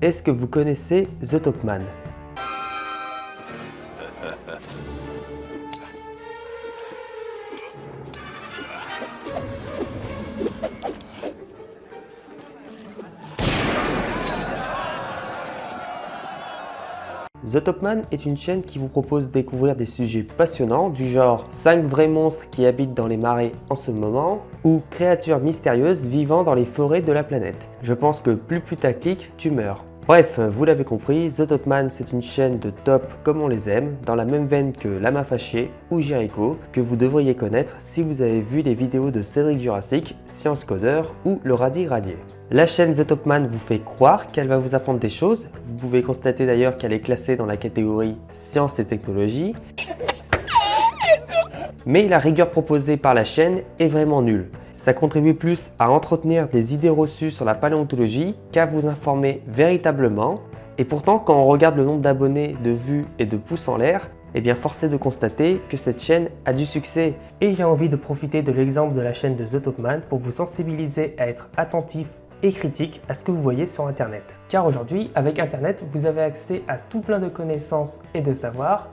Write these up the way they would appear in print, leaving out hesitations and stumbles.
Est-ce que vous connaissez The Top Man? The Top Man est une chaîne qui vous propose de découvrir des sujets passionnants du genre 5 vrais monstres qui habitent dans les marais en ce moment ou créatures mystérieuses vivant dans les forêts de la planète. Je pense que plus putaclic, tu meurs. Bref, vous l'avez compris, The Top Man c'est une chaîne de top comme on les aime, dans la même veine que Lama Fâché ou Jericho, que vous devriez connaître si vous avez vu les vidéos de Cédric Jurassic, Science Coder ou le Radis Radier. La chaîne The Top Man vous fait croire qu'elle va vous apprendre des choses, vous pouvez constater d'ailleurs qu'elle est classée dans la catégorie Science et Technologie, mais la rigueur proposée par la chaîne est vraiment nulle. Ça contribue plus à entretenir des idées reçues sur la paléontologie qu'à vous informer véritablement. Et pourtant, quand on regarde le nombre d'abonnés, de vues et de pouces en l'air, eh bien force est de constater que cette chaîne a du succès. Et j'ai envie de profiter de l'exemple de la chaîne de The Top Man pour vous sensibiliser à être attentif et critique à ce que vous voyez sur Internet. Car aujourd'hui, avec Internet, vous avez accès à tout plein de connaissances et de savoirs,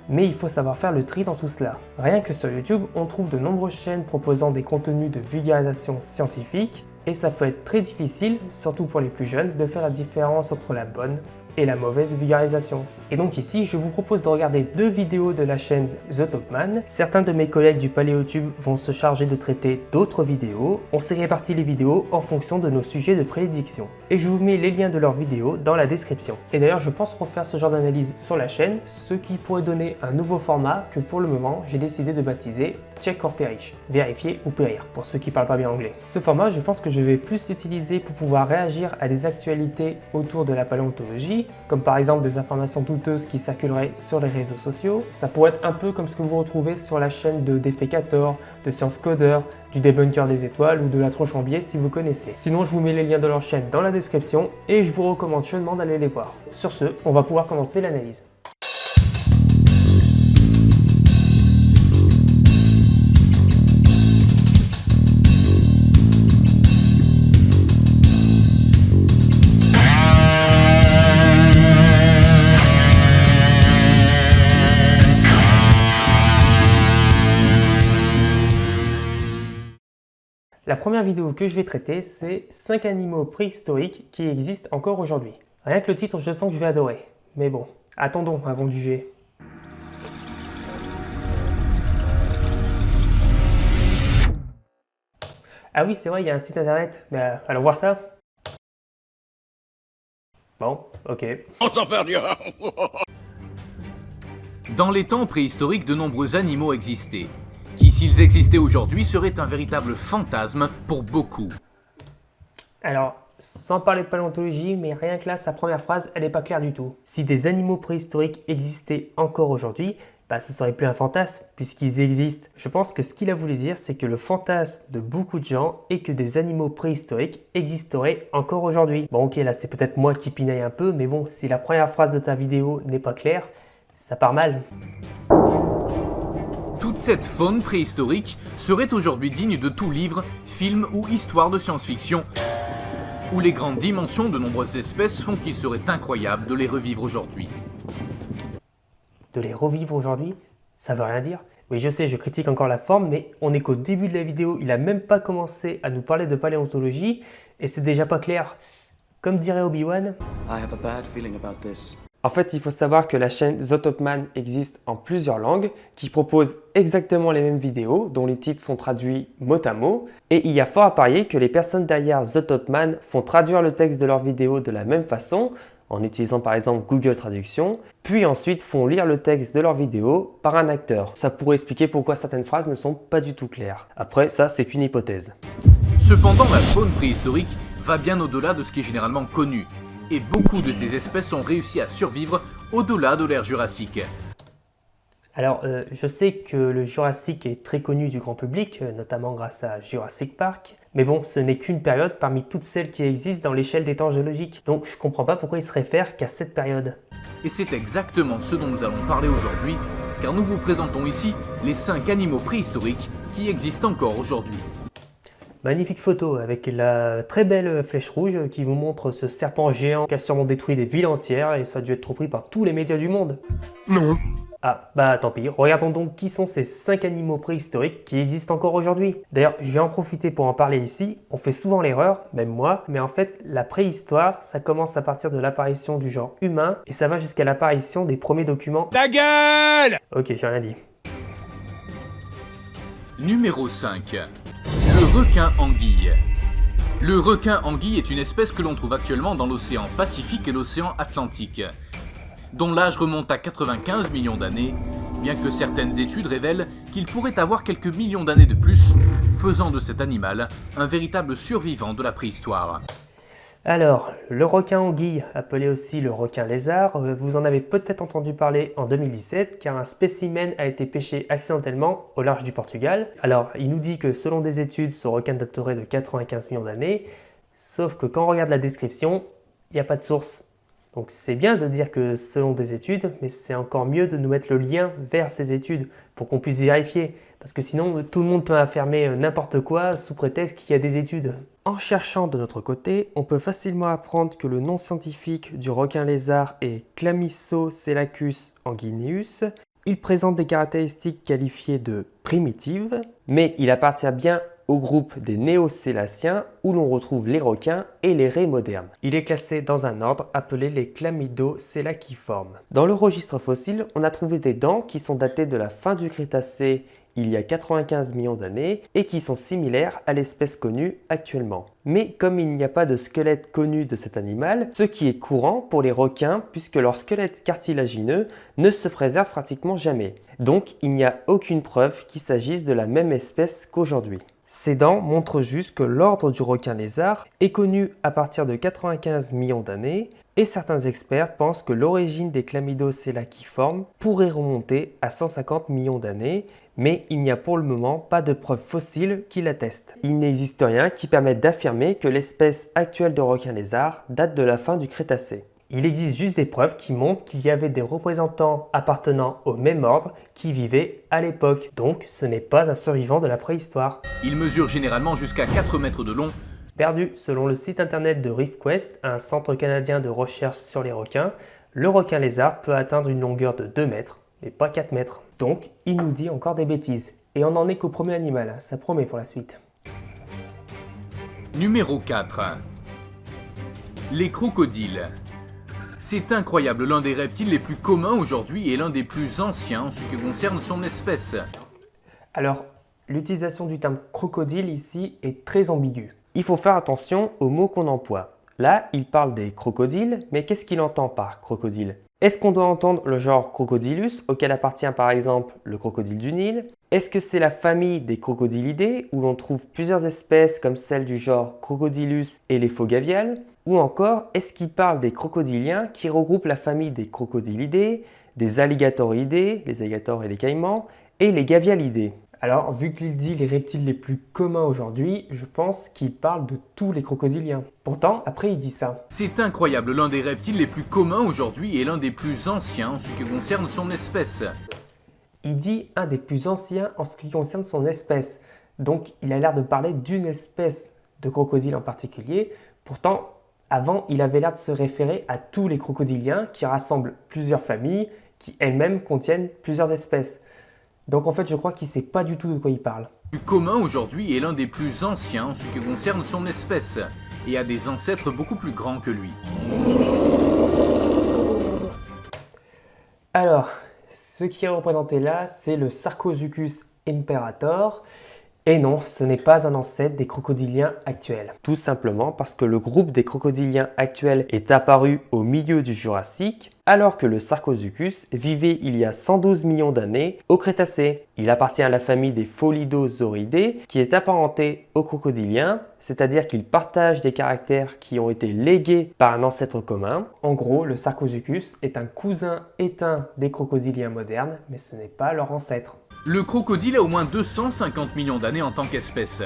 mais il faut savoir faire le tri dans tout cela. Rien que sur YouTube, on trouve de nombreuses chaînes proposant des contenus de vulgarisation scientifique et ça peut être très difficile, surtout pour les plus jeunes, de faire la différence entre la bonne et la mauvaise vulgarisation. Et donc ici, je vous propose de regarder 2 vidéos de la chaîne The Top Man. Certains de mes collègues du PaléoTube vont se charger de traiter d'autres vidéos. On s'est réparti les vidéos en fonction de nos sujets de prédilection. Et je vous mets les liens de leurs vidéos dans la description. Et d'ailleurs, je pense refaire ce genre d'analyse sur la chaîne, ce qui pourrait donner un nouveau format que pour le moment, j'ai décidé de baptiser Check or Perish, vérifier ou périr, pour ceux qui parlent pas bien anglais. Ce format, je pense que je vais plus l'utiliser pour pouvoir réagir à des actualités autour de la paléontologie, comme par exemple des informations douteuses qui circuleraient sur les réseaux sociaux. Ça pourrait être un peu comme ce que vous retrouvez sur la chaîne de Defecator, de Science Coder, du Débunker des étoiles ou de la Tronche en biais si vous connaissez. Sinon, je vous mets les liens de leur chaîne dans la description et je vous recommande chaudement d'aller les voir. Sur ce, on va pouvoir commencer l'analyse. La première vidéo que je vais traiter, c'est 5 animaux préhistoriques qui existent encore aujourd'hui. Rien que le titre, je sens que je vais adorer. Mais bon, attendons avant de juger. Ah oui, c'est vrai, il y a un site internet. Mais allons voir ça. Bon, ok. On s'en fait rien. Dans les temps préhistoriques, de nombreux animaux existaient, qui, s'ils existaient aujourd'hui, seraient un véritable fantasme pour beaucoup. Alors, sans parler de paléontologie, mais rien que là, sa première phrase, elle n'est pas claire du tout. Si des animaux préhistoriques existaient encore aujourd'hui, bah, ce serait plus un fantasme, puisqu'ils existent. Je pense que ce qu'il a voulu dire, c'est que le fantasme de beaucoup de gens est que des animaux préhistoriques existeraient encore aujourd'hui. Bon ok, là c'est peut-être moi qui pinaille un peu, mais bon, si la première phrase de ta vidéo n'est pas claire, ça part mal. Toute cette faune préhistorique serait aujourd'hui digne de tout livre, film ou histoire de science-fiction, où les grandes dimensions de nombreuses espèces font qu'il serait incroyable de les revivre aujourd'hui. De les revivre aujourd'hui? Ça veut rien dire. Oui, je sais, je critique encore la forme, mais on est qu'au début de la vidéo, il a même pas commencé à nous parler de paléontologie, et c'est déjà pas clair. Comme dirait Obi-Wan. I have a bad feeling about this. En fait, il faut savoir que la chaîne The Top Man existe en plusieurs langues, qui propose exactement les mêmes vidéos, dont les titres sont traduits mot à mot. Et il y a fort à parier que les personnes derrière The Top Man font traduire le texte de leurs vidéos de la même façon, en utilisant par exemple Google Traduction, puis ensuite font lire le texte de leurs vidéos par un acteur. Ça pourrait expliquer pourquoi certaines phrases ne sont pas du tout claires. Après, ça c'est qu'une hypothèse. Cependant, la faune préhistorique va bien au-delà de ce qui est généralement connu. Et beaucoup de ces espèces ont réussi à survivre au-delà de l'ère jurassique. Alors, je sais que le Jurassique est très connu du grand public, notamment grâce à Jurassic Park. Mais bon, ce n'est qu'une période parmi toutes celles qui existent dans l'échelle des temps géologiques. Donc, je comprends pas pourquoi il se réfère qu'à cette période. Et c'est exactement ce dont nous allons parler aujourd'hui, car nous vous présentons ici les 5 animaux préhistoriques qui existent encore aujourd'hui. Magnifique photo avec la très belle flèche rouge qui vous montre ce serpent géant qui a sûrement détruit des villes entières et ça a dû être trop pris par tous les médias du monde. Non. Ah, bah tant pis. Regardons donc qui sont ces 5 animaux préhistoriques qui existent encore aujourd'hui. D'ailleurs, je vais en profiter pour en parler ici. On fait souvent l'erreur, même moi, mais en fait, la préhistoire, ça commence à partir de l'apparition du genre humain et ça va jusqu'à l'apparition des premiers documents. Ta gueule! Ok, j'ai rien dit. Numéro 5. Le requin anguille. Le requin anguille est une espèce que l'on trouve actuellement dans l'océan Pacifique et l'océan Atlantique, dont l'âge remonte à 95 millions d'années, bien que certaines études révèlent qu'il pourrait avoir quelques millions d'années de plus, faisant de cet animal un véritable survivant de la préhistoire. Alors, le requin anguille, appelé aussi le requin lézard, vous en avez peut-être entendu parler en 2017 car un spécimen a été pêché accidentellement au large du Portugal. Alors, il nous dit que selon des études, ce requin daterait de 95 millions d'années, sauf que quand on regarde la description, il n'y a pas de source. Donc c'est bien de dire que selon des études, mais c'est encore mieux de nous mettre le lien vers ces études pour qu'on puisse vérifier. Parce que sinon, tout le monde peut affirmer n'importe quoi sous prétexte qu'il y a des études. En cherchant de notre côté, on peut facilement apprendre que le nom scientifique du requin lézard est Chlamysocoelacus anguineus. Il présente des caractéristiques qualifiées de primitives, mais il appartient bien au groupe des néocélaciens où l'on retrouve les requins et les raies modernes. Il est classé dans un ordre appelé les Chlamydocelaciformes. Dans le registre fossile, on a trouvé des dents qui sont datées de la fin du Crétacé il y a 95 millions d'années et qui sont similaires à l'espèce connue actuellement. Mais comme il n'y a pas de squelette connu de cet animal, ce qui est courant pour les requins puisque leur squelette cartilagineux ne se préserve pratiquement jamais. Donc il n'y a aucune preuve qu'il s'agisse de la même espèce qu'aujourd'hui. Ces dents montrent juste que l'ordre du requin lézard est connu à partir de 95 millions d'années et certains experts pensent que l'origine des Chlamydocelaciformes pourrait remonter à 150 millions d'années, mais il n'y a pour le moment pas de preuves fossiles qui l'attestent. Il n'existe rien qui permette d'affirmer que l'espèce actuelle de requin lézard date de la fin du Crétacé. Il existe juste des preuves qui montrent qu'il y avait des représentants appartenant au même ordre qui vivaient à l'époque. Donc ce n'est pas un survivant de la préhistoire. Il mesure généralement jusqu'à 4 mètres de long. Perdu, selon le site internet de ReefQuest, un centre canadien de recherche sur les requins, le requin lézard peut atteindre une longueur de 2 mètres, mais pas 4 mètres. Donc il nous dit encore des bêtises. Et on n'en est qu'au premier animal, ça promet pour la suite. Numéro 4. Les crocodiles. C'est incroyable, l'un des reptiles les plus communs aujourd'hui et l'un des plus anciens en ce qui concerne son espèce. Alors, l'utilisation du terme crocodile ici est très ambiguë. Il faut faire attention aux mots qu'on emploie. Là, il parle des crocodiles, mais qu'est-ce qu'il entend par crocodile? Est-ce qu'on doit entendre le genre Crocodylus, auquel appartient par exemple le crocodile du Nil? Est-ce que c'est la famille des crocodilidés, où l'on trouve plusieurs espèces comme celle du genre Crocodylus et les phogaviales? Ou encore, est-ce qu'il parle des crocodiliens qui regroupent la famille des crocodilidés, des alligatoridés, les alligators et les caïmans, et les gavialidés? Alors, vu qu'il dit les reptiles les plus communs aujourd'hui, je pense qu'il parle de tous les crocodiliens. Pourtant, après il dit ça. C'est incroyable, l'un des reptiles les plus communs aujourd'hui et l'un des plus anciens en ce qui concerne son espèce. Il dit un des plus anciens en ce qui concerne son espèce. Donc, il a l'air de parler d'une espèce de crocodile en particulier. Pourtant, avant, il avait l'air de se référer à tous les crocodiliens qui rassemblent plusieurs familles qui elles-mêmes contiennent plusieurs espèces. Donc en fait, je crois qu'il ne sait pas du tout de quoi il parle. Le plus commun aujourd'hui est l'un des plus anciens en ce qui concerne son espèce et a des ancêtres beaucoup plus grands que lui. Alors, ce qui est représenté là, c'est le Sarcosuchus imperator. Et non, ce n'est pas un ancêtre des crocodiliens actuels. Tout simplement parce que le groupe des crocodiliens actuels est apparu au milieu du Jurassique, alors que le Sarcosuchus vivait il y a 112 millions d'années au Crétacé. Il appartient à la famille des Pholidosauridés, qui est apparentée aux crocodiliens, c'est-à-dire qu'ils partagent des caractères qui ont été légués par un ancêtre commun. En gros, le Sarcosuchus est un cousin éteint des crocodiliens modernes, mais ce n'est pas leur ancêtre. Le crocodile a au moins 250 millions d'années en tant qu'espèce.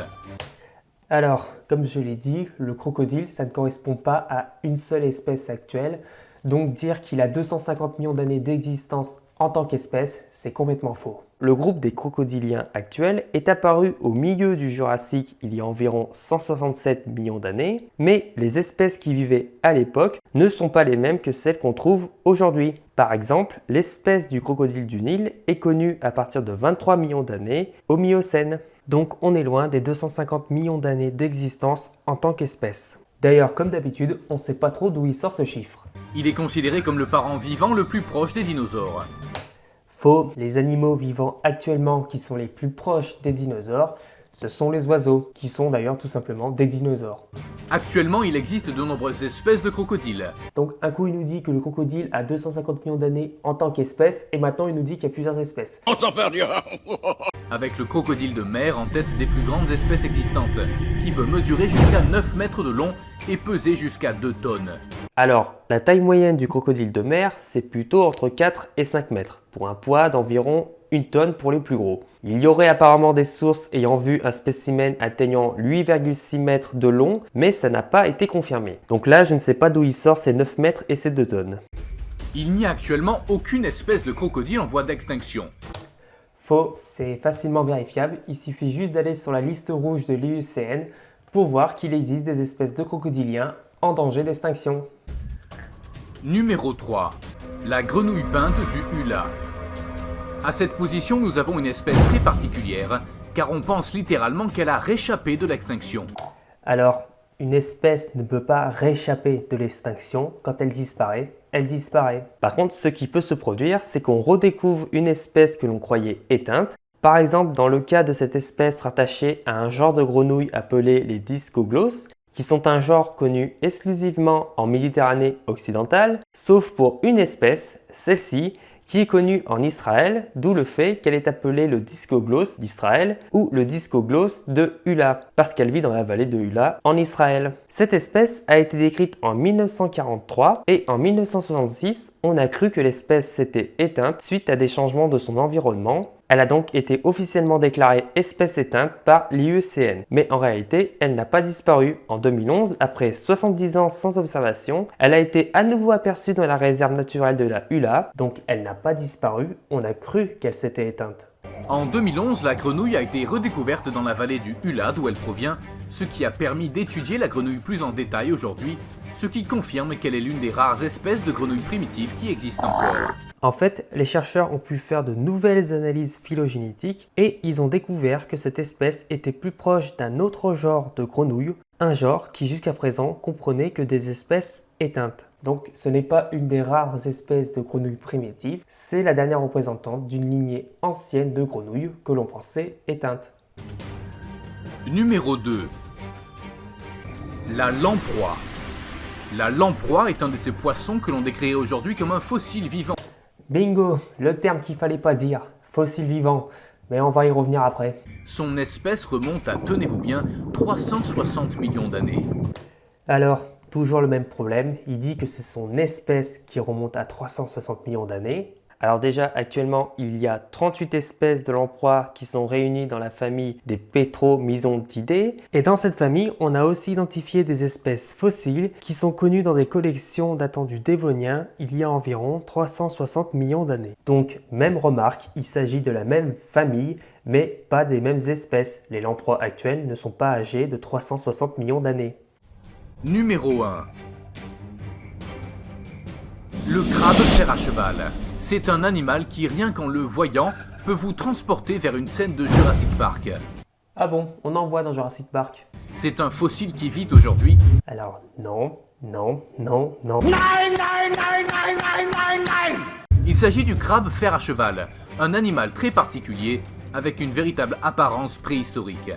Alors, comme je l'ai dit, le crocodile, ça ne correspond pas à une seule espèce actuelle. Donc dire qu'il a 250 millions d'années d'existence en tant qu'espèce, c'est complètement faux. Le groupe des crocodiliens actuels est apparu au milieu du Jurassique il y a environ 167 millions d'années, mais les espèces qui vivaient à l'époque ne sont pas les mêmes que celles qu'on trouve aujourd'hui. Par exemple, l'espèce du crocodile du Nil est connue à partir de 23 millions d'années au Miocène. Donc on est loin des 250 millions d'années d'existence en tant qu'espèce. D'ailleurs, comme d'habitude, on ne sait pas trop d'où il sort ce chiffre. Il est considéré comme le parent vivant le plus proche des dinosaures. Faux, les animaux vivant actuellement qui sont les plus proches des dinosaures, ce sont les oiseaux, qui sont d'ailleurs tout simplement des dinosaures. Actuellement, il existe de nombreuses espèces de crocodiles. Donc un coup il nous dit que le crocodile a 250 millions d'années en tant qu'espèce, et maintenant il nous dit qu'il y a plusieurs espèces. On s'en fait rien. Avec le crocodile de mer en tête des plus grandes espèces existantes, qui peut mesurer jusqu'à 9 mètres de long et peser jusqu'à 2 tonnes. Alors, la taille moyenne du crocodile de mer, c'est plutôt entre 4 et 5 mètres, pour un poids d'environ 1 tonne pour les plus gros. Il y aurait apparemment des sources ayant vu un spécimen atteignant 8,6 mètres de long, mais ça n'a pas été confirmé. Donc là, je ne sais pas d'où il sort ces 9 mètres et ces 2 tonnes. Il n'y a actuellement aucune espèce de crocodile en voie d'extinction. Faux, c'est facilement vérifiable, il suffit juste d'aller sur la liste rouge de l'IUCN pour voir qu'il existe des espèces de crocodiliens en danger d'extinction. Numéro 3. La grenouille peinte du Hula. À cette position, nous avons une espèce très particulière, car on pense littéralement qu'elle a réchappé de l'extinction. Alors, une espèce ne peut pas réchapper de l'extinction. Quand elle disparaît, elle disparaît. Par contre, ce qui peut se produire, c'est qu'on redécouvre une espèce que l'on croyait éteinte. Par exemple, dans le cas de cette espèce rattachée à un genre de grenouille appelé les Discoglosses, qui sont un genre connu exclusivement en Méditerranée occidentale, sauf pour une espèce, celle-ci, qui est connue en Israël, d'où le fait qu'elle est appelée le Discoglosse d'Israël ou le Discoglosse de Hula, parce qu'elle vit dans la vallée de Hula en Israël. Cette espèce a été décrite en 1943 et en 1966, on a cru que l'espèce s'était éteinte suite à des changements de son environnement. Elle a donc été officiellement déclarée espèce éteinte par l'IUCN. Mais en réalité, elle n'a pas disparu. En 2011, après 70 ans sans observation, elle a été à nouveau aperçue dans la réserve naturelle de la Hula. Donc elle n'a pas disparu, on a cru qu'elle s'était éteinte. En 2011, la grenouille a été redécouverte dans la vallée du Hula d'où elle provient, ce qui a permis d'étudier la grenouille plus en détail aujourd'hui, ce qui confirme qu'elle est l'une des rares espèces de grenouilles primitives qui existent encore. En fait, les chercheurs ont pu faire de nouvelles analyses phylogénétiques et ils ont découvert que cette espèce était plus proche d'un autre genre de grenouille, un genre qui jusqu'à présent comprenait que des espèces éteintes. Donc ce n'est pas une des rares espèces de grenouilles primitives, c'est la dernière représentante d'une lignée ancienne de grenouilles que l'on pensait éteinte. Numéro 2. La lamproie. La lamproie est un de ces poissons que l'on décrirait aujourd'hui comme un fossile vivant. Bingo, le terme qu'il fallait pas dire, fossile vivant, mais on va y revenir après. Son espèce remonte à, tenez-vous bien, 360 millions d'années. Alors, toujours le même problème, il dit que c'est son espèce qui remonte à 360 millions d'années. Alors déjà, actuellement, il y a 38 espèces de lamproies qui sont réunies dans la famille des Petromyzontidae. Et dans cette famille, on a aussi identifié des espèces fossiles qui sont connues dans des collections datant du Dévonien il y a environ 360 millions d'années. Donc, même remarque, il s'agit de la même famille, mais pas des mêmes espèces. Les lamproies actuelles ne sont pas âgées de 360 millions d'années. Numéro 1. Le crabe fer à cheval. C'est un animal qui, rien qu'en le voyant, peut vous transporter vers une scène de Jurassic Park. Ah bon, on en voit dans Jurassic Park. C'est un fossile qui vit aujourd'hui. Alors non, non, non, non. Il s'agit du crabe fer à cheval, un animal très particulier avec une véritable apparence préhistorique.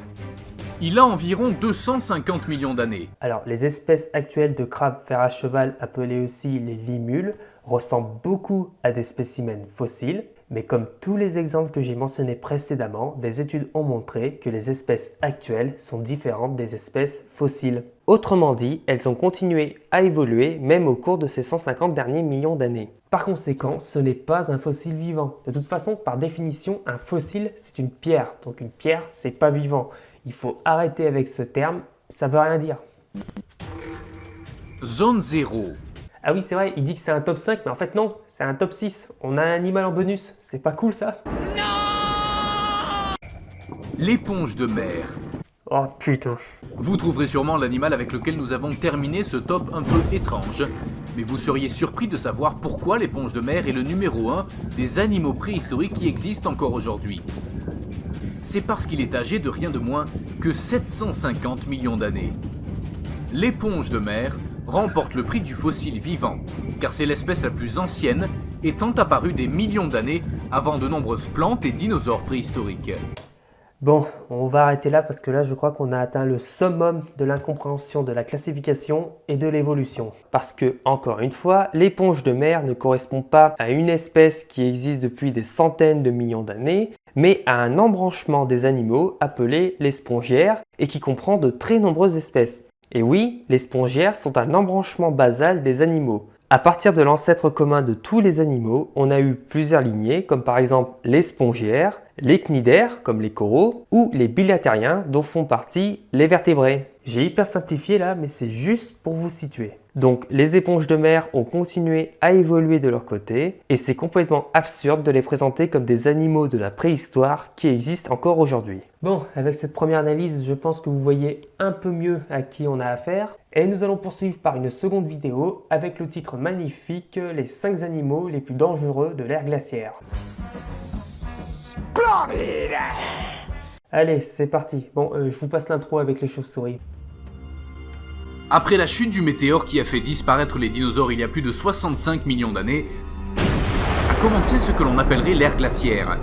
Il a environ 250 millions d'années. Alors, les espèces actuelles de crabes fer à cheval, appelées aussi les limules, ressemblent beaucoup à des spécimens fossiles, mais comme tous les exemples que j'ai mentionnés précédemment, des études ont montré que les espèces actuelles sont différentes des espèces fossiles. Autrement dit, elles ont continué à évoluer même au cours de ces 150 derniers millions d'années. Par conséquent, ce n'est pas un fossile vivant. De toute façon, par définition, un fossile, c'est une pierre. Donc une pierre, c'est pas vivant. Il faut arrêter avec ce terme, ça veut rien dire. Zone 0. Ah oui, c'est vrai, il dit que c'est un top 5, mais en fait non, c'est un top 6. On a un animal en bonus, c'est pas cool ça? L'éponge de mer. Oh putain. Vous trouverez sûrement l'animal avec lequel nous avons terminé ce top un peu étrange. Mais vous seriez surpris de savoir pourquoi l'éponge de mer est le numéro 1 des animaux préhistoriques qui existent encore aujourd'hui. C'est parce qu'il est âgé de rien de moins que 750 millions d'années. L'éponge de mer remporte le prix du fossile vivant, car c'est l'espèce la plus ancienne, étant apparue des millions d'années avant de nombreuses plantes et dinosaures préhistoriques. Bon, on va arrêter là parce que là je crois qu'on a atteint le summum de l'incompréhension de la classification et de l'évolution. Parce que, encore une fois, l'éponge de mer ne correspond pas à une espèce qui existe depuis des centaines de millions d'années, mais à un embranchement des animaux appelé les spongiaires et qui comprend de très nombreuses espèces. Et oui, les spongiaires sont un embranchement basal des animaux. À partir de l'ancêtre commun de tous les animaux, on a eu plusieurs lignées, comme par exemple les spongiaires, les cnidaires, comme les coraux, ou les bilatériens, dont font partie les vertébrés. J'ai hyper simplifié là, mais c'est juste pour vous situer. Donc les éponges de mer ont continué à évoluer de leur côté, et c'est complètement absurde de les présenter comme des animaux de la préhistoire qui existent encore aujourd'hui. Bon, avec cette première analyse, je pense que vous voyez un peu mieux à qui on a affaire. Et nous allons poursuivre par une seconde vidéo avec le titre magnifique « Les 5 animaux les plus dangereux de l'ère glaciaire ». Allez, c'est parti. Bon, je vous passe l'intro avec les chauves-souris. Après la chute du météore qui a fait disparaître les dinosaures il y a plus de 65 millions d'années, a commencé ce que l'on appellerait l'ère glaciaire.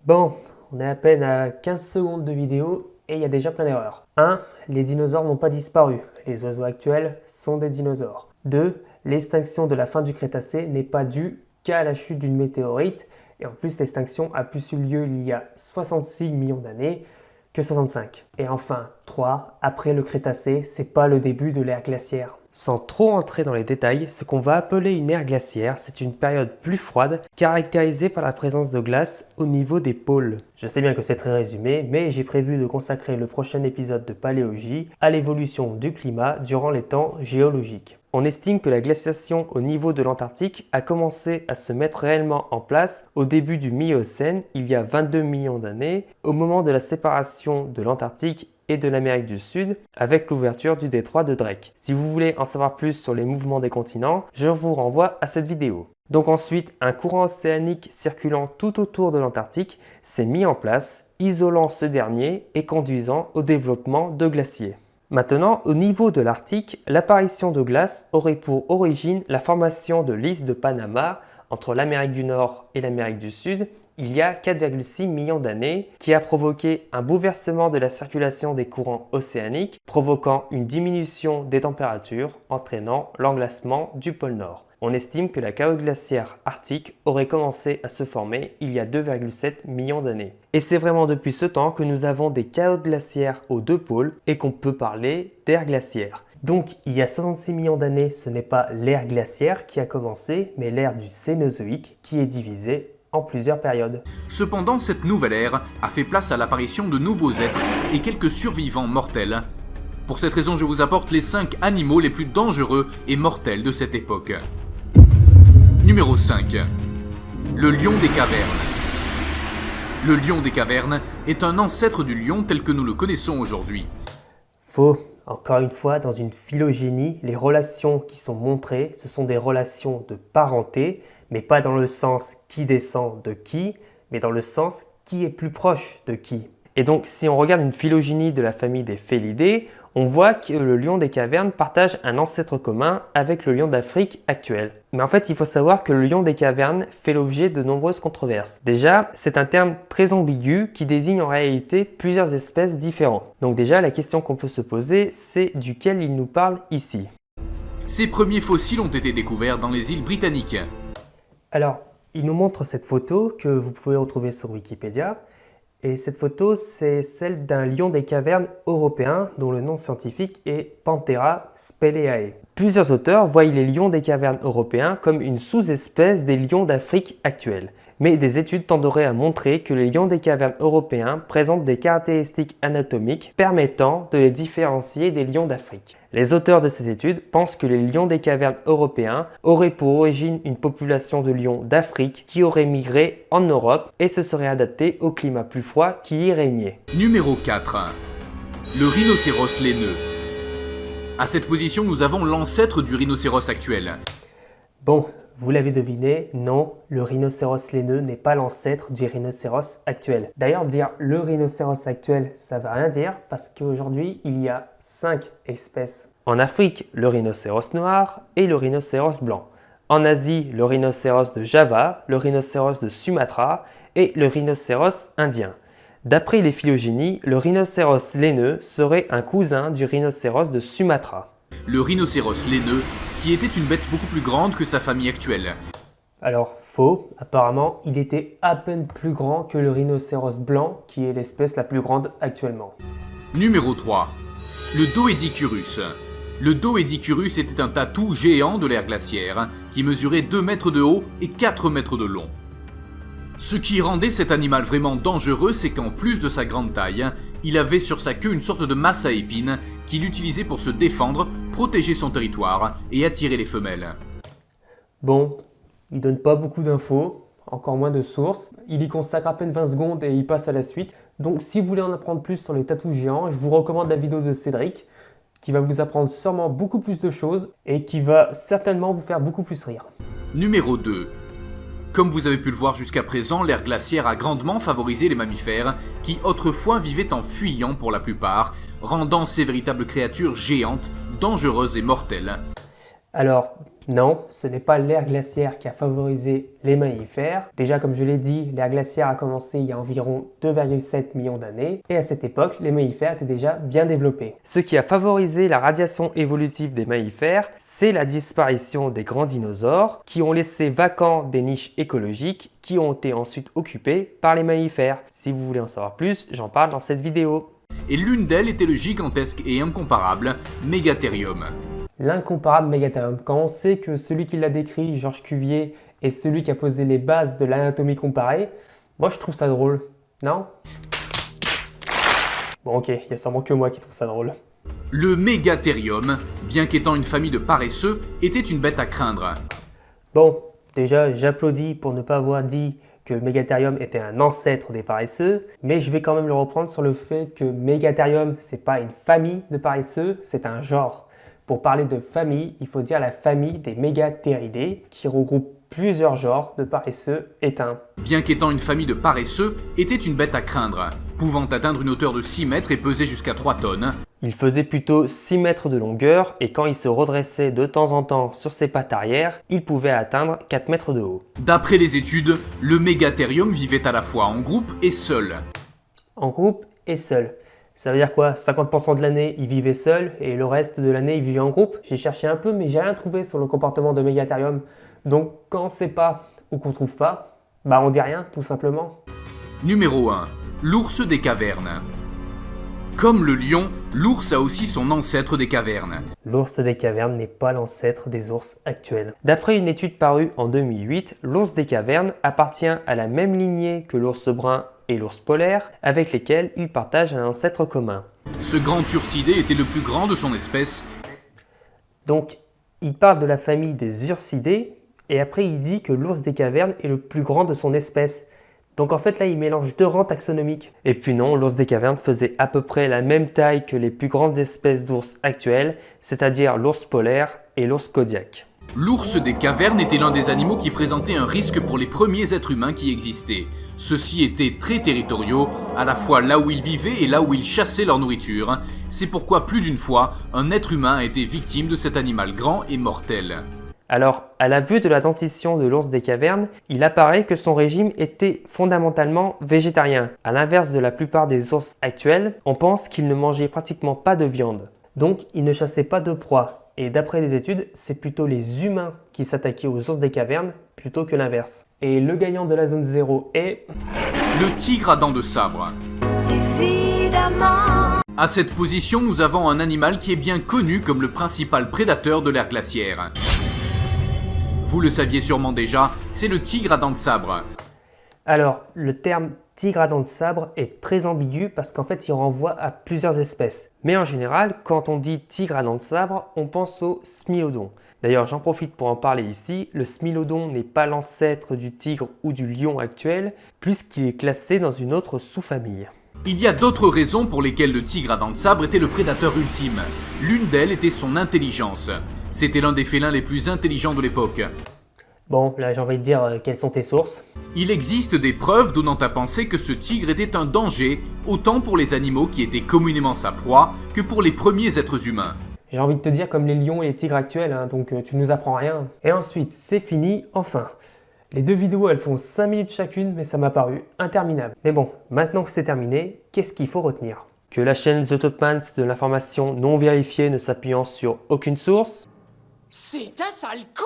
Bon, on est à peine à 15 secondes de vidéo et il y a déjà plein d'erreurs. 1. Les dinosaures n'ont pas disparu. Les oiseaux actuels sont des dinosaures. 2. L'extinction de la fin du Crétacé n'est pas due qu'à la chute d'une météorite. Et en plus, l'extinction a plus eu lieu il y a 66 millions d'années que 65. Et enfin, 3. Après le Crétacé, c'est pas le début de l'ère glaciaire. Sans trop entrer dans les détails, ce qu'on va appeler une ère glaciaire, c'est une période plus froide, caractérisée par la présence de glace au niveau des pôles. Je sais bien que c'est très résumé, mais j'ai prévu de consacrer le prochain épisode de Paléogie à l'évolution du climat durant les temps géologiques. On estime que la glaciation au niveau de l'Antarctique a commencé à se mettre réellement en place au début du Miocène, il y a 22 millions d'années, au moment de la séparation de l'Antarctique et de l'Amérique du Sud avec l'ouverture du détroit de Drake. Si vous voulez en savoir plus sur les mouvements des continents, je vous renvoie à cette vidéo. Donc ensuite, un courant océanique circulant tout autour de l'Antarctique s'est mis en place, isolant ce dernier et conduisant au développement de glaciers. Maintenant, au niveau de l'Arctique, l'apparition de glace aurait pour origine la formation de l'île de Panama entre l'Amérique du Nord et l'Amérique du Sud il y a 4,6 millions d'années, qui a provoqué un bouleversement de la circulation des courants océaniques, provoquant une diminution des températures, entraînant l'englacement du pôle Nord. On estime que la calotte glaciaire arctique aurait commencé à se former il y a 2,7 millions d'années. Et c'est vraiment depuis ce temps que nous avons des calottes glaciaires aux deux pôles et qu'on peut parler d'ère glaciaire. Donc il y a 66 millions d'années, ce n'est pas l'ère glaciaire qui a commencé, mais l'ère du Cénozoïque qui est divisée en plusieurs périodes. Cependant, cette nouvelle ère a fait place à l'apparition de nouveaux êtres et quelques survivants mortels. Pour cette raison, je vous apporte les 5 animaux les plus dangereux et mortels de cette époque. Numéro 5. Le lion des cavernes. Le lion des cavernes est un ancêtre du lion tel que nous le connaissons aujourd'hui. Faux. Encore une fois, dans une phylogénie, les relations qui sont montrées, ce sont des relations de parenté, mais pas dans le sens qui descend de qui, mais dans le sens qui est plus proche de qui. Et donc, si on regarde une phylogénie de la famille des Félidés, on voit que le lion des cavernes partage un ancêtre commun avec le lion d'Afrique actuel. Mais en fait, il faut savoir que le lion des cavernes fait l'objet de nombreuses controverses. Déjà, c'est un terme très ambigu qui désigne en réalité plusieurs espèces différentes. Donc déjà, la question qu'on peut se poser, c'est duquel il nous parle ici. Ces premiers fossiles ont été découverts dans les îles Britanniques. Alors, il nous montre cette photo que vous pouvez retrouver sur Wikipédia. Et cette photo, c'est celle d'un lion des cavernes européen dont le nom scientifique est Panthera speleae. Plusieurs auteurs voient les lions des cavernes européens comme une sous-espèce des lions d'Afrique actuels. mais des études tenderaient à montrer que les lions des cavernes européens présentent des caractéristiques anatomiques permettant de les différencier des lions d'Afrique. Les auteurs de ces études pensent que les lions des cavernes européens auraient pour origine une population de lions d'Afrique qui aurait migré en Europe et se serait adapté au climat plus froid qui y régnait. Numéro 4. Le rhinocéros laineux. À cette position, nous avons l'ancêtre du rhinocéros actuel. Bon, vous l'avez deviné, non, le rhinocéros laineux n'est pas l'ancêtre du rhinocéros actuel. D'ailleurs, dire le rhinocéros actuel, ça ne veut rien dire parce qu'aujourd'hui, il y a 5 espèces. En Afrique, le rhinocéros noir et le rhinocéros blanc. En Asie, le rhinocéros de Java, le rhinocéros de Sumatra et le rhinocéros indien. D'après les phylogénies, le rhinocéros laineux serait un cousin du rhinocéros de Sumatra. Le rhinocéros laineux, qui était une bête beaucoup plus grande que sa famille actuelle. Alors, faux. Apparemment, il était à peine plus grand que le rhinocéros blanc, qui est l'espèce la plus grande actuellement. Numéro 3. Le Doedicurus. Le Doedicurus était un tatou géant de l'ère glaciaire, qui mesurait 2 mètres de haut et 4 mètres de long. Ce qui rendait cet animal vraiment dangereux, c'est qu'en plus de sa grande taille, il avait sur sa queue une sorte de masse à épines qu'il utilisait pour se défendre, protéger son territoire et attirer les femelles. Bon, il donne pas beaucoup d'infos, encore moins de sources. Il y consacre à peine 20 secondes et il passe à la suite. Donc si vous voulez en apprendre plus sur les tatous géants, je vous recommande la vidéo de Cédric, qui va vous apprendre sûrement beaucoup plus de choses et qui va certainement vous faire beaucoup plus rire. Numéro 2. Comme vous avez pu le voir jusqu'à présent, l'ère glaciaire a grandement favorisé les mammifères qui autrefois vivaient en fuyant pour la plupart, rendant ces véritables créatures géantes, dangereuses et mortelles. Alors, non, ce n'est pas l'ère glaciaire qui a favorisé les mammifères. Déjà, comme je l'ai dit, l'ère glaciaire a commencé il y a environ 2,7 millions d'années et à cette époque, les mammifères étaient déjà bien développés. Ce qui a favorisé la radiation évolutive des mammifères, c'est la disparition des grands dinosaures qui ont laissé vacants des niches écologiques qui ont été ensuite occupées par les mammifères. Si vous voulez en savoir plus, j'en parle dans cette vidéo. Et l'une d'elles était le gigantesque et incomparable Megatherium. L'incomparable Megatherium. Quand on sait que celui qui l'a décrit, Georges Cuvier, est celui qui a posé les bases de l'anatomie comparée, moi je trouve ça drôle, non? Bon ok, il y a sûrement que moi qui trouve ça drôle. Le Megatherium, bien qu'étant une famille de paresseux, était une bête à craindre. Bon, déjà j'applaudis pour ne pas avoir dit que Megatherium était un ancêtre des paresseux, mais je vais quand même le reprendre sur le fait que Megatherium, c'est pas une famille de paresseux, c'est un genre. Pour parler de famille, il faut dire la famille des Megatheridae, qui regroupe plusieurs genres de paresseux éteints. Bien qu'étant une famille de paresseux, était une bête à craindre, pouvant atteindre une hauteur de 6 mètres et peser jusqu'à 3 tonnes. Il faisait plutôt 6 mètres de longueur et quand il se redressait de temps en temps sur ses pattes arrière, il pouvait atteindre 4 mètres de haut. D'après les études, le Megatherium vivait à la fois en groupe et seul. En groupe et seul. Ça veut dire quoi? 50% de l'année, il vivait seul et le reste de l'année, il vivait en groupe? J'ai cherché un peu, mais j'ai rien trouvé sur le comportement de Megatherium. Donc, quand on ne sait pas ou qu'on ne trouve pas, bah on dit rien, tout simplement. Numéro 1. L'ours des cavernes. Comme le lion, l'ours a aussi son ancêtre des cavernes. L'ours des cavernes n'est pas l'ancêtre des ours actuels. D'après une étude parue en 2008, l'ours des cavernes appartient à la même lignée que l'ours brun et l'ours polaire, avec lesquels il partage un ancêtre commun. Ce grand ursidé était le plus grand de son espèce. Donc, il parle de la famille des ursidés, et après il dit que l'ours des cavernes est le plus grand de son espèce. Donc en fait là, il mélange 2 rangs taxonomiques. Et puis non, l'ours des cavernes faisait à peu près la même taille que les plus grandes espèces d'ours actuelles, c'est-à-dire l'ours polaire et l'ours kodiak. L'ours des cavernes était l'un des animaux qui présentait un risque pour les premiers êtres humains qui existaient. Ceux-ci étaient très territoriaux, à la fois là où ils vivaient et là où ils chassaient leur nourriture. C'est pourquoi plus d'une fois, un être humain a été victime de cet animal grand et mortel. Alors, à la vue de la dentition de l'ours des cavernes, il apparaît que son régime était fondamentalement végétarien. À l'inverse de la plupart des ours actuels, on pense qu'il ne mangeait pratiquement pas de viande. Donc, il ne chassait pas de proie. Et d'après des études, c'est plutôt les humains qui s'attaquaient aux ours des cavernes plutôt que l'inverse. Et le gagnant de la zone 0 est... le tigre à dents de sabre. Évidemment. À cette position, nous avons un animal qui est bien connu comme le principal prédateur de l'ère glaciaire. Vous le saviez sûrement déjà, c'est le tigre à dents de sabre. Alors, le terme tigre à dents de sabre est très ambigu parce qu'en fait, il renvoie à plusieurs espèces. Mais en général, quand on dit tigre à dents de sabre, on pense au smilodon. D'ailleurs, j'en profite pour en parler ici. Le smilodon n'est pas l'ancêtre du tigre ou du lion actuel, puisqu'il est classé dans une autre sous-famille. Il y a d'autres raisons pour lesquelles le tigre à dents de sabre était le prédateur ultime. L'une d'elles était son intelligence. C'était l'un des félins les plus intelligents de l'époque. Bon, là j'ai envie de dire, quelles sont tes sources? Il existe des preuves donnant à penser que ce tigre était un danger, autant pour les animaux qui étaient communément sa proie, que pour les premiers êtres humains. J'ai envie de te dire comme les lions et les tigres actuels, hein, donc tu nous apprends rien. Et ensuite, c'est fini, enfin. Les deux vidéos, elles font 5 minutes chacune, mais ça m'a paru interminable. Mais bon, maintenant que c'est terminé, qu'est-ce qu'il faut retenir? Que la chaîne The Top Man, c'est de l'information non vérifiée ne s'appuyant sur aucune source. C'est un sale con!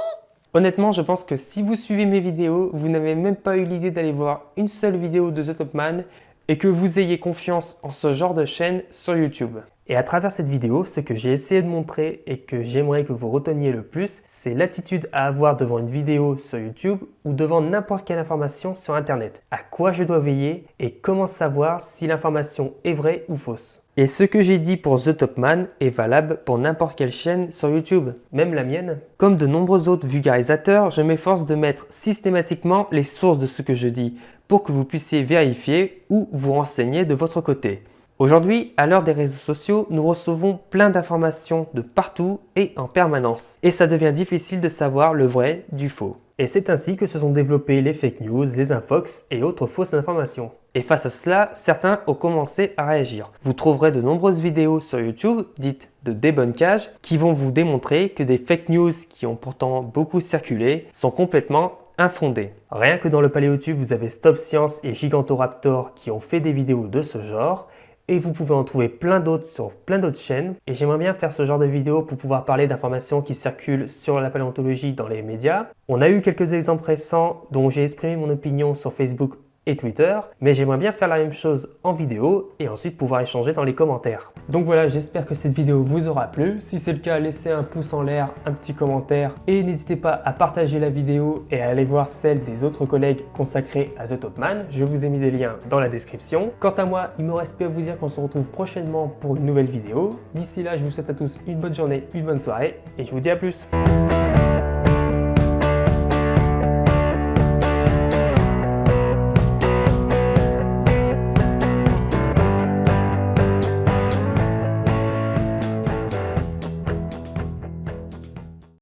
Honnêtement, je pense que si vous suivez mes vidéos, vous n'avez même pas eu l'idée d'aller voir une seule vidéo de The Top Man et que vous ayez confiance en ce genre de chaîne sur YouTube. Et à travers cette vidéo, ce que j'ai essayé de montrer et que j'aimerais que vous reteniez le plus, c'est l'attitude à avoir devant une vidéo sur YouTube ou devant n'importe quelle information sur Internet. À quoi je dois veiller et comment savoir si l'information est vraie ou fausse. Et ce que j'ai dit pour The Top Man est valable pour n'importe quelle chaîne sur YouTube, même la mienne. Comme de nombreux autres vulgarisateurs, je m'efforce de mettre systématiquement les sources de ce que je dis pour que vous puissiez vérifier ou vous renseigner de votre côté. Aujourd'hui, à l'heure des réseaux sociaux, nous recevons plein d'informations de partout et en permanence. Et ça devient difficile de savoir le vrai du faux. Et c'est ainsi que se sont développés les fake news, les infox et autres fausses informations. Et face à cela, certains ont commencé à réagir. Vous trouverez de nombreuses vidéos sur YouTube, dites de débunkage, qui vont vous démontrer que des fake news qui ont pourtant beaucoup circulé sont complètement infondées. Rien que dans le paléotube, vous avez Stop Science et Gigantoraptor qui ont fait des vidéos de ce genre. Et vous pouvez en trouver plein d'autres sur plein d'autres chaînes. Et j'aimerais bien faire ce genre de vidéo pour pouvoir parler d'informations qui circulent sur la paléontologie dans les médias. On a eu quelques exemples récents dont j'ai exprimé mon opinion sur Facebook et Twitter, mais j'aimerais bien faire la même chose en vidéo et ensuite pouvoir échanger dans les commentaires. Donc voilà, j'espère que cette vidéo vous aura plu. Si c'est le cas, laissez un pouce en l'air, un petit commentaire et n'hésitez pas à partager la vidéo et à aller voir celle des autres collègues consacrés à The Top Man. Je vous ai mis des liens dans la description. Quant à moi, il me reste plus à vous dire qu'on se retrouve prochainement pour une nouvelle vidéo. D'ici là, je vous souhaite à tous une bonne journée, une bonne soirée et je vous dis à plus.